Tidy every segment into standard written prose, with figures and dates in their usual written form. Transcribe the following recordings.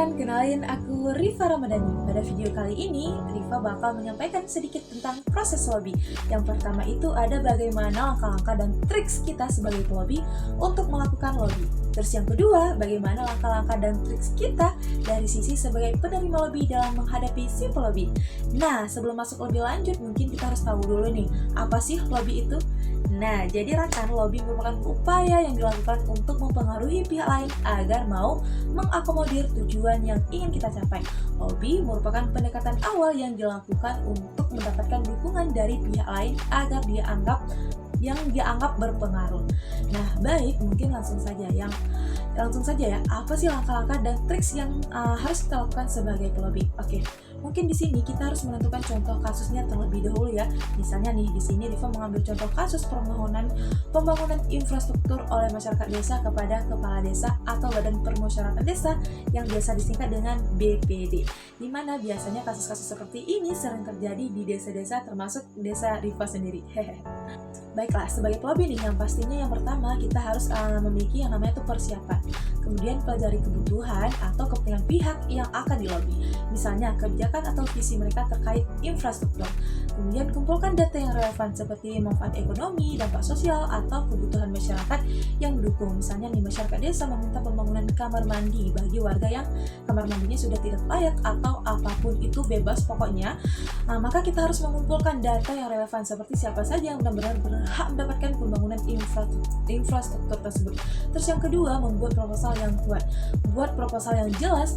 teman-teman, kenalin aku Rifa Ramadhani. Pada video kali ini, Rifa bakal menyampaikan sedikit tentang proses lobby. Yang pertama itu ada bagaimana langkah-langkah dan triks kita sebagai pelobi untuk melakukan lobby. Terus yang kedua, bagaimana langkah-langkah dan triks kita dari sisi sebagai penerima lobby dalam menghadapi si pelobi. Nah, sebelum masuk lebih lanjut, mungkin kita harus tahu dulu nih, apa sih lobby itu? Nah, jadi rekan, lobby merupakan upaya yang dilakukan untuk mempengaruhi pihak lain agar mau mengakomodir tujuan yang ingin kita capai. Lobby merupakan pendekatan awal yang dilakukan untuk mendapatkan dukungan dari pihak lain agar yang dianggap berpengaruh. Nah, baik, mungkin langsung saja ya, apa sih langkah-langkah dan triks yang harus kita lakukan sebagai pelobi? Oke, mungkin di sini kita harus menentukan contoh kasusnya terlebih dahulu ya. Misalnya nih, di sini Rifa mengambil contoh kasus pembangunan infrastruktur oleh masyarakat desa kepada kepala desa atau badan permusyawaratan desa yang biasa disingkat dengan BPD. Di mana biasanya kasus-kasus seperti ini sering terjadi di desa-desa termasuk desa Rifa sendiri. Baiklah, sebagai pelobi nih, yang pastinya yang pertama kita harus memiliki yang namanya itu persiapan. Kemudian pelajari kebutuhan atau kepentingan pihak yang akan dilobi. Misalnya kebijakan atau visi mereka terkait infrastruktur. Kemudian kumpulkan data yang relevan seperti manfaat ekonomi, dampak sosial, atau kebutuhan masyarakat yang mendukung. Misalnya nih, masyarakat desa meminta pembangunan kamar mandi bagi warga yang kamar mandinya sudah tidak layak atau apapun itu bebas pokoknya. Maka kita harus mengumpulkan data yang relevan seperti siapa saja yang benar-benar berhak mendapatkan pembangunan infrastruktur tersebut. Terus yang kedua, membuat proposal yang kuat. Buat proposal yang jelas,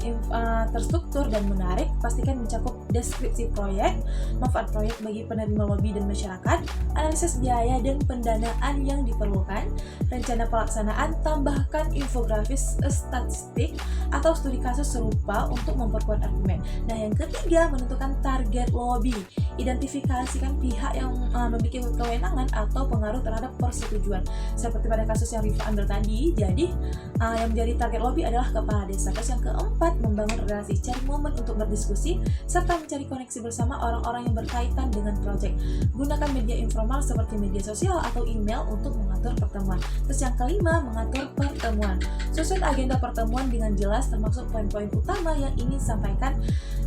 terstruktur dan menarik. Pastikan mencakup deskripsi proyek, manfaat proyek bagi penerima lobby dan masyarakat, analisis biaya dan pendanaan yang diperlukan, rencana pelaksanaan, tambahkan infografis statistik atau studi kasus serupa untuk memperkuat argumen. Nah, yang ketiga, menentukan target lobby. Identifikasikan pihak yang memiliki kewenangan atau pengaruh terhadap persetujuan. Seperti pada kasus yang Rifa ambil tadi, jadi yang menjadi target lobby adalah kepala desa. Terus yang keempat, membangun relasi, cari momen untuk berdiskusi, serta mencari koneksi bersama orang-orang yang berkaitan dengan proyek. Gunakan media informal seperti media sosial atau email untuk mengatur pertemuan. Terus yang kelima, mengatur pertemuan. Susun agenda pertemuan dengan jelas termasuk poin-poin utama yang ingin disampaikan.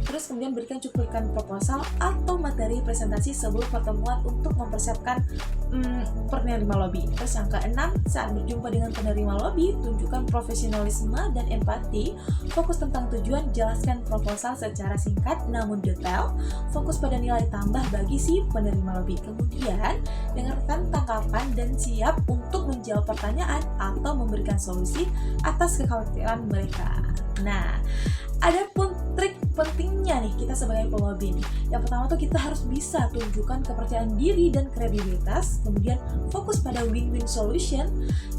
Terus kemudian berikan cuplikan proposal atau materi presentasi sebelum pertemuan untuk mempersiapkan penerima lobby. Terus yang keenam, saat berjumpa dengan penerima lobby, tunjukkan profesionalisme dan empati. Fokus tentang tujuan, jelaskan proposal secara singkat namun detail. Fokus pada nilai tambah bagi si penerima lobby. Kemudian, dengarkan tanggapan dan siap untuk menjawab pertanyaan atau memberikan solusi atas kekhawatiran mereka. Nah, ada pun trik pentingnya nih kita sebagai pelobi nih. Yang pertama tuh kita harus bisa tunjukkan kepercayaan diri dan kredibilitas. Kemudian fokus pada win-win solution,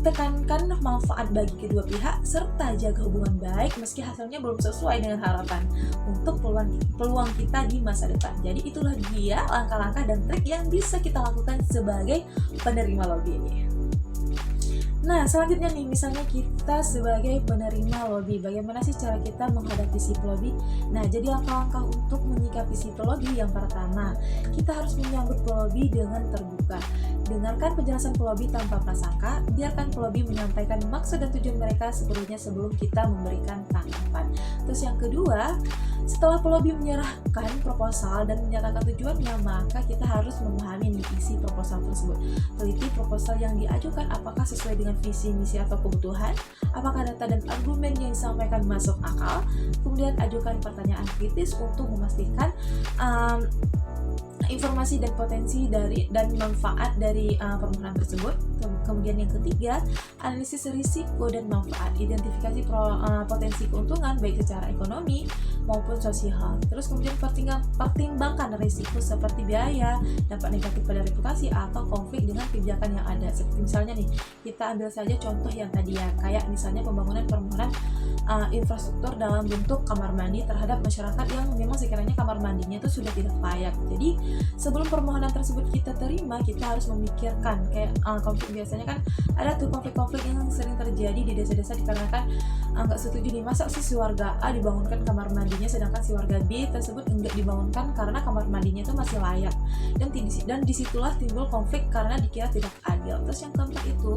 tekankan manfaat bagi kedua pihak, serta jaga hubungan baik meski hasilnya belum sesuai dengan harapan untuk peluang kita di masa depan. Jadi itulah dia langkah-langkah dan trik yang bisa kita lakukan sebagai penerima lobby ini. Nah, selanjutnya nih, misalnya kita sebagai penerima lobby, bagaimana sih cara kita menghadapi si pelobi? Nah, jadi langkah-langkah untuk menyikapi si pelobi, yang pertama, kita harus menyambut pelobi dengan terbuka. Dengarkan penjelasan pelobi tanpa prasangka, biarkan pelobi menyampaikan maksud dan tujuan mereka sepenuhnya sebelum kita memberikan tanggapan. Terus yang kedua, setelah pelobi menyerahkan proposal dan menyatakan tujuannya, maka kita harus memahami isi proposal tersebut. Teliti proposal yang diajukan apakah sesuai dengan visi, misi, atau kebutuhan, apakah data dan argumen yang disampaikan masuk akal. Kemudian ajukan pertanyaan kritis untuk memastikan informasi dan potensi dan manfaat dari permohonan tersebut. Kemudian yang ketiga, analisis risiko dan manfaat, identifikasi potensi keuntungan baik secara ekonomi maupun sosial. Terus kemudian pertimbangkan risiko seperti biaya, dampak negatif pada reputasi atau konflik dengan kebijakan yang ada. Seperti misalnya nih, kita ambil saja contoh yang tadi ya, kayak misalnya permohonan infrastruktur dalam bentuk kamar mandi terhadap masyarakat yang memang sekiranya kamar mandinya itu sudah tidak layak. Jadi sebelum permohonan tersebut kita terima, kita harus memikirkan kayak konflik. Biasanya kan ada tuh konflik-konflik yang sering terjadi di desa-desa dikarenakan nggak setuju nih, masa sih si warga A dibangunkan kamar mandinya sedangkan si warga B tersebut enggak dibangunkan karena kamar mandinya itu masih layak, dan disitulah timbul konflik karena dikira tidak adil. Terus yang keempat itu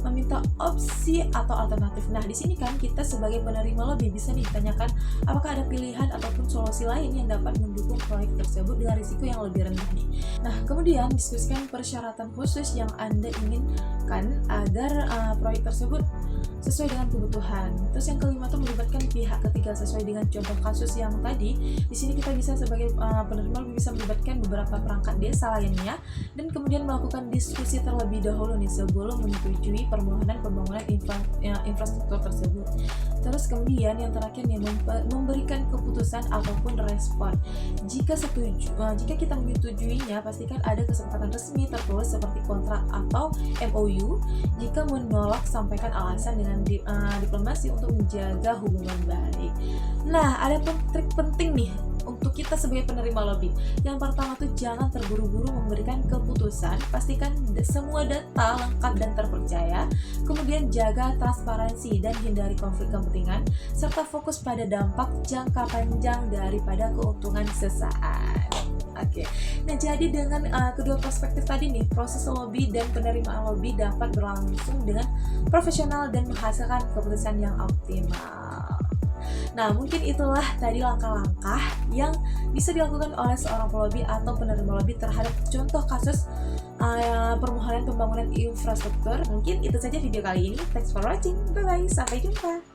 meminta opsi atau alternatif. Nah di sini kan kita sebagai penerima lobby bisa ditanyakan apakah ada pilihan ataupun solusi lain yang dapat mendukung proyek tersebut dengan risiko yang lebih rendah nih. Nah kemudian diskusikan persyaratan khusus yang Anda inginkan agar proyek tersebut sesuai dengan kebutuhan. Terus yang kelima tuh melibatkan pihak ketiga sesuai dengan contoh kasus yang tadi. Di sini kita bisa sebagai penerima bisa melibatkan beberapa perangkat desa lainnya dan kemudian melakukan diskusi terlebih dahulu nih sebelum menyetujui permohonan pembangunan infrastruktur tersebut. Terus kemudian yang terakhir nih memberikan keputusan ataupun respon. Jika kita menyetujuinya, pastikan ada kesepakatan resmi tertulis seperti kontrak atau MOU. Jika menolak, sampaikan alasan dengan diplomasi untuk menjaga hubungan baik. Nah, ada trik penting nih untuk kita sebagai penerima lobby. Yang pertama tuh jangan terburu-buru memberikan keputusan, pastikan semua data lengkap dan terpercaya. Kemudian jaga transparansi dan hindari konflik kepentingan, serta fokus pada dampak jangka panjang daripada keuntungan sesaat. Oke. Nah, jadi dengan kedua perspektif tadi nih, proses lobby dan penerimaan lobby dapat berlangsung dengan profesional dan menghasilkan keputusan yang optimal. Nah, mungkin itulah tadi langkah-langkah yang bisa dilakukan oleh seorang pelobi atau penerima lobby terhadap contoh kasus permohonan pembangunan infrastruktur. Mungkin itu saja video kali ini. Thanks for watching. Bye-bye. Sampai jumpa.